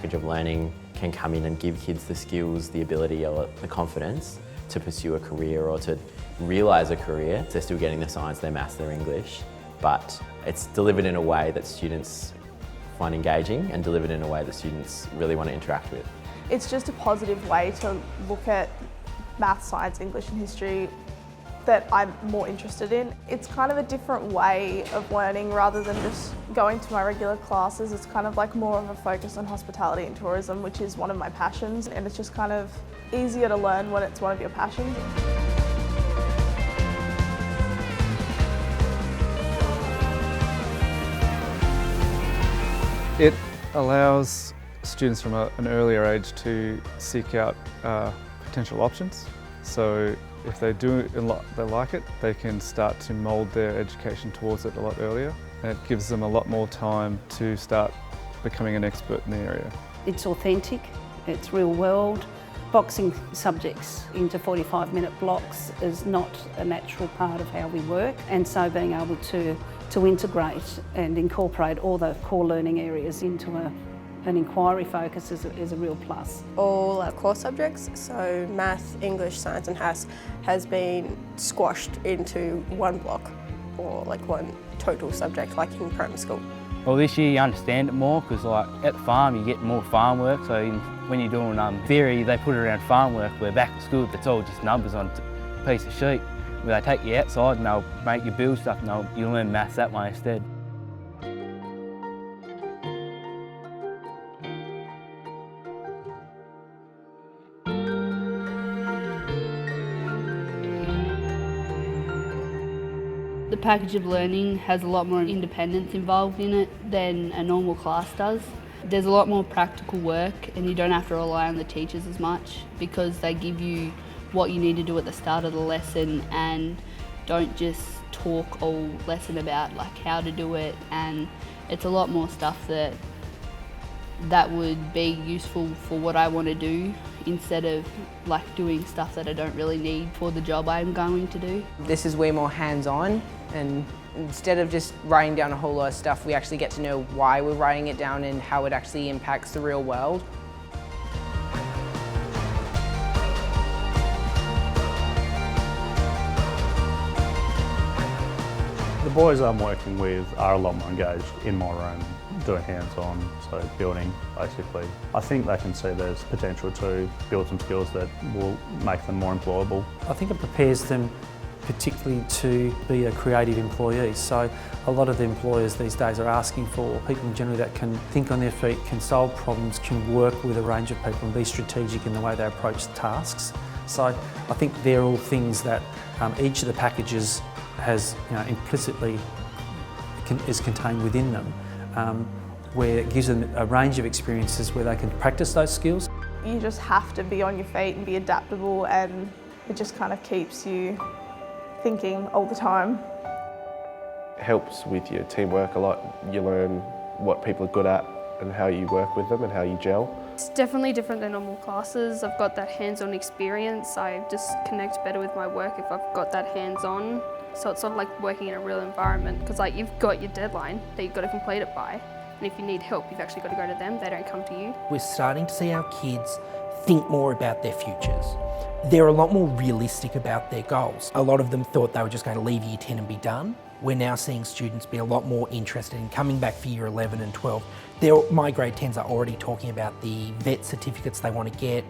package of learning can come in and give kids the skills, the ability or the confidence to pursue a career or to realise a career. They're still getting their science, their maths, their English, but it's delivered in a way that students find engaging and delivered in a way that students really want to interact with. It's just a positive way to look at maths, science, English and history that I'm more interested in. It's kind of a different way of learning rather than just going to my regular classes. It's kind of like more of a focus on hospitality and tourism, which is one of my passions, and it's just kind of easier to learn when it's one of your passions. It allows students from an earlier age to seek out potential options. So if they like it, they can start to mould their education towards it a lot earlier. And it gives them a lot more time to start becoming an expert in the area. It's authentic, it's real world. Boxing subjects into 45-minute blocks is not a natural part of how we work, and so being able to integrate and incorporate all the core learning areas into an inquiry focus is a real plus. All our core subjects, so math, English, science and HASS, has been squashed into one block or like one total subject like in primary school. Well, this year you understand it more because like at the farm you get more farm work, so when you're doing theory they put it around farm work, where back at school it's all just numbers on a piece of sheet. Where they take you outside and they'll make you build stuff and you learn maths that way instead. The package of learning has a lot more independence involved in it than a normal class does. There's a lot more practical work and you don't have to rely on the teachers as much because they give you what you need to do at the start of the lesson and don't just talk all lesson about like how to do it, and it's a lot more stuff that would be useful for what I want to do instead of like doing stuff that I don't really need for the job I'm going to do. This is way more hands-on, and instead of just writing down a whole lot of stuff, we actually get to know why we're writing it down and how it actually impacts the real world. The boys I'm working with are a lot more engaged in my room, doing hands-on, so building basically. I think they can see there's potential to build some skills that will make them more employable. I think it prepares them particularly to be a creative employee. So a lot of the employers these days are asking for people generally that can think on their feet, can solve problems, can work with a range of people and be strategic in the way they approach tasks. So I think they're all things that each of the packages has implicitly is contained within them, where it gives them a range of experiences where they can practice those skills. You just have to be on your feet and be adaptable, and it just kind of keeps you thinking all the time. It helps with your teamwork a lot. You learn what people are good at and how you work with them and how you gel. It's definitely different than normal classes. I've got that hands-on experience. I just connect better with my work if I've got that hands-on. So it's sort of like working in a real environment, because like you've got your deadline that you've got to complete it by, and if you need help you've actually got to go to them, they don't come to you. We're starting to see our kids think more about their futures. They're a lot more realistic about their goals. A lot of them thought they were just going to leave year 10 and be done. We're now seeing students be a lot more interested in coming back for year 11 and 12. My grade 10s are already talking about the vet certificates they want to get,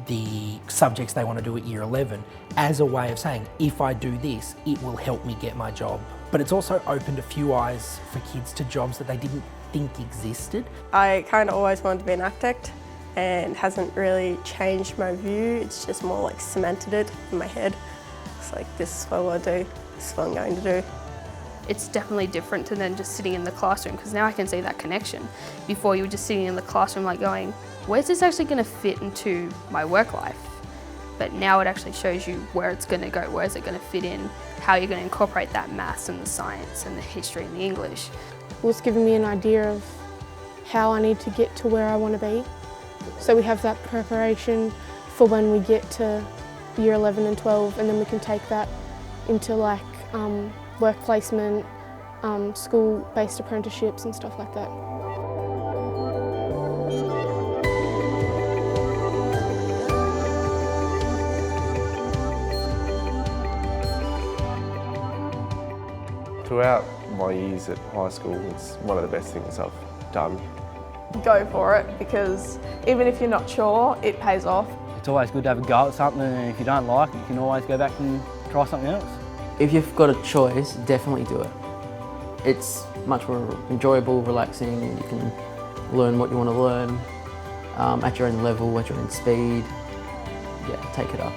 the subjects they want to do at year 11, as a way of saying, if I do this, it will help me get my job. But it's also opened a few eyes for kids to jobs that they didn't think existed. I kind of always wanted to be an architect, and hasn't really changed my view. It's just more like cemented it in my head. It's like, this is what I want to do, this is what I'm going to do. It's definitely different to then just sitting in the classroom, because now I can see that connection. Before you were just sitting in the classroom like going, where's this actually going to fit into my work life? But now it actually shows you where it's going to go, where is it going to fit in, how you're going to incorporate that maths and the science and the history and the English. Well, it's given me an idea of how I need to get to where I want to be. So we have that preparation for when we get to year 11 and 12, and then we can take that into like work placement, school-based apprenticeships and stuff like that. Throughout my years at high school, it's one of the best things I've done. Go for it, because even if you're not sure, it pays off. It's always good to have a go at something, and if you don't like it, you can always go back and try something else. If you've got a choice, definitely do it. It's much more enjoyable, relaxing, and you can learn what you want to learn at your own level, at your own speed. Yeah, take it up.